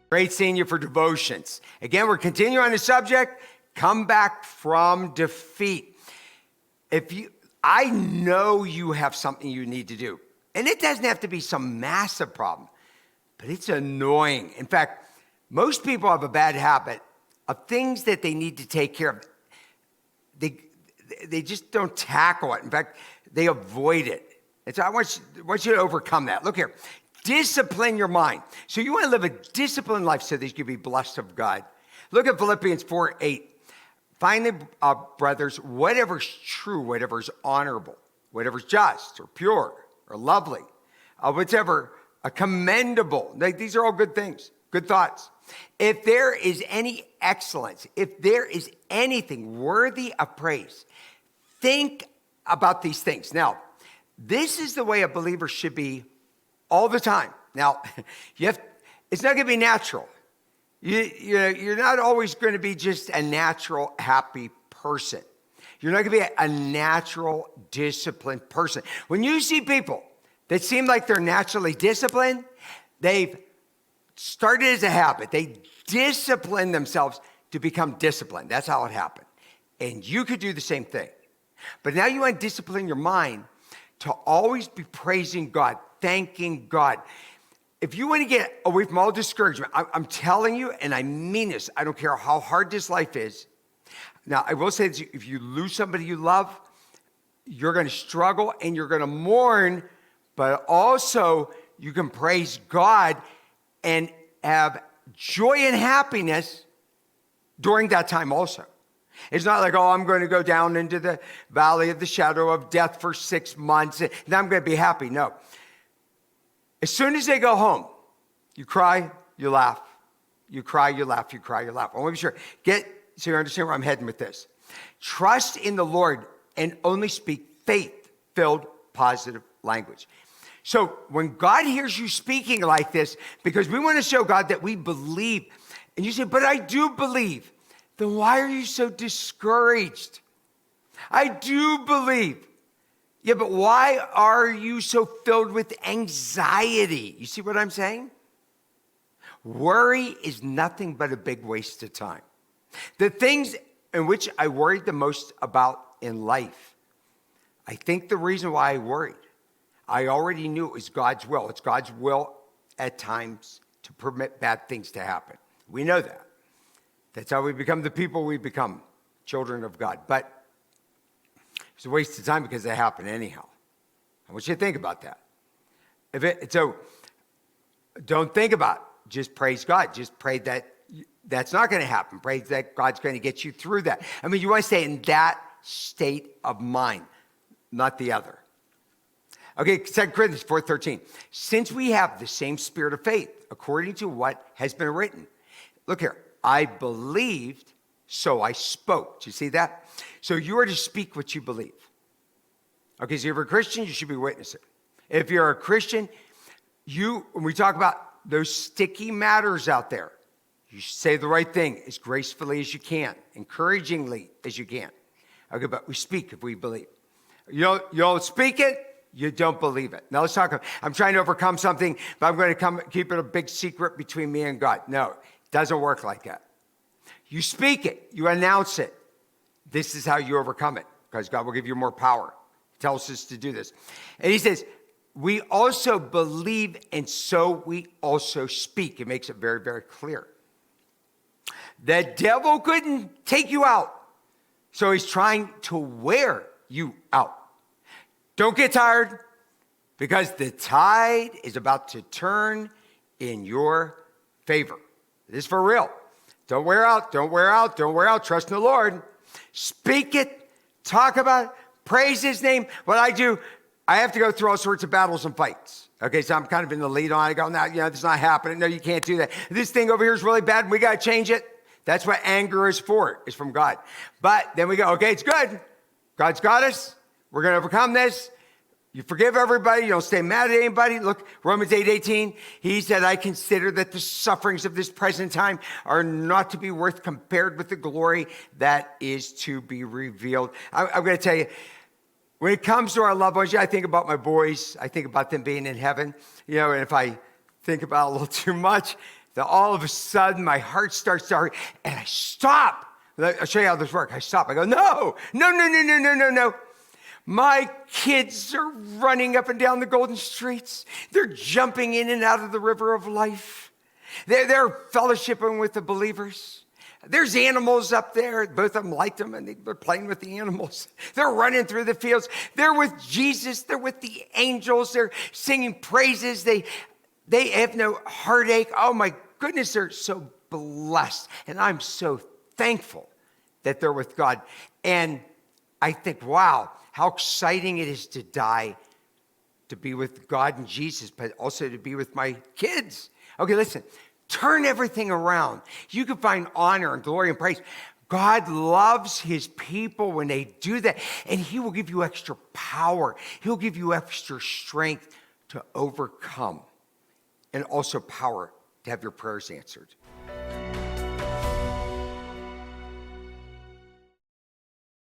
Great seeing you for devotions. Again, we're continuing on the subject, come back from defeat. I know you have something you need to do. And it doesn't have to be some massive problem, but it's annoying. In fact, most people have a bad habit of things that they need to take care of. They just don't tackle it. In fact, they avoid it. And so I want you to overcome that. Look here. Discipline your mind. So you want to live a disciplined life so that you can be blessed of God. Look at Philippians 4:8. Finally, brothers, whatever's true, whatever's honorable, whatever's just or pure or lovely, whatever commendable. These are all good things, good thoughts. If there is any excellence, if there is anything worthy of praise, think about these things. Now, this is the way a believer should be all the time. Now, it's not going to be natural. You're not always going to be just a natural, happy person. You're not going to be a natural, disciplined person. When you see people that seem like they're naturally disciplined, they've started as a habit. They discipline themselves to become disciplined. That's how it happened. And you could do the same thing. But now you want to discipline your mind to always be praising God, thanking God. If you want to get away from all discouragement, I'm telling you, and I mean this, I don't care how hard this life is. Now, I will say this, if you lose somebody you love, you're going to struggle and you're going to mourn, but also you can praise God and have joy and happiness during that time also. It's not like, I'm going to go down into the valley of the shadow of death for 6 months, and then I'm going to be happy. No. As soon as they go home, you cry, you laugh. You cry, you laugh, you cry, you laugh. I want to be sure. So you understand where I'm heading with this. Trust in the Lord and only speak faith-filled, positive language. So when God hears you speaking like this, because we want to show God that we believe, and you say, but I do believe, then why are you so discouraged? I do believe. Yeah, but why are you so filled with anxiety? You see what I'm saying? Worry is nothing but a big waste of time. The things in which I worried the most about in life, I think the reason why I worried, I already knew it was God's will. It's God's will at times to permit bad things to happen. We know that. That's how we become the people we become, children of God. But it's a waste of time because they happen anyhow. I want you to think about that. So don't think about it. Just praise God. Just pray that that's not going to happen. Pray that God's going to get you through that. I mean, you want to stay in that state of mind, not the other. Okay, 2 Corinthians 4:13. Since we have the same spirit of faith, according to what has been written. Look here. I believed, so I spoke. Do you see that? So you are to speak what you believe. Okay, so if you're a Christian, you should be witnessing. If you're a Christian, when we talk about those sticky matters out there, you should say the right thing as gracefully as you can, encouragingly as you can. Okay, but we speak if we believe. You don't speak it, you don't believe it. Now let's talk. I'm trying to overcome something, but I'm going to keep it a big secret between me and God. No, it doesn't work like that. You speak it, you announce it. This is how you overcome it, because God will give you more power. He tells us to do this. And he says, we also believe, and so we also speak. It makes it very, very clear. The devil couldn't take you out, so he's trying to wear you out. Don't get tired, because the tide is about to turn in your favor. This is for real. Don't wear out, don't wear out, don't wear out. Trust in the Lord. Speak it, talk about it, praise his name. What I do, I have to go through all sorts of battles and fights. Okay, so I'm kind of in the lead on. I go, no, this is not happening. No, you can't do that. This thing over here is really bad. We got to change it. That's what anger is for. It's from God. But then we go, okay, it's good. God's got us. We're going to overcome this. You forgive everybody. You don't stay mad at anybody. Look, Romans 8:18. He said, I consider that the sufferings of this present time are not to be worth compared with the glory that is to be revealed. I'm going to tell you, when it comes to our loved ones, I think about my boys. I think about them being in heaven. And if I think about it a little too much, that all of a sudden my heart starts to hurt and I stop. I'll show you how this works. I stop. I go, no. My kids are running up and down the golden streets. They're jumping in and out of the river of life. They're fellowshipping with the believers. There's animals up there. Both of them liked them, and they're playing with the animals. They're running through the fields. They're with Jesus. They're with the angels. They're singing praises. They have no heartache. Oh, my goodness, they're so blessed. And I'm so thankful that they're with God. And I think, wow, how exciting it is to die, to be with God and Jesus, but also to be with my kids. Okay, listen, turn everything around. You can find honor and glory and praise. God loves his people when they do that, and he will give you extra power. He'll give you extra strength to overcome, and also power to have your prayers answered.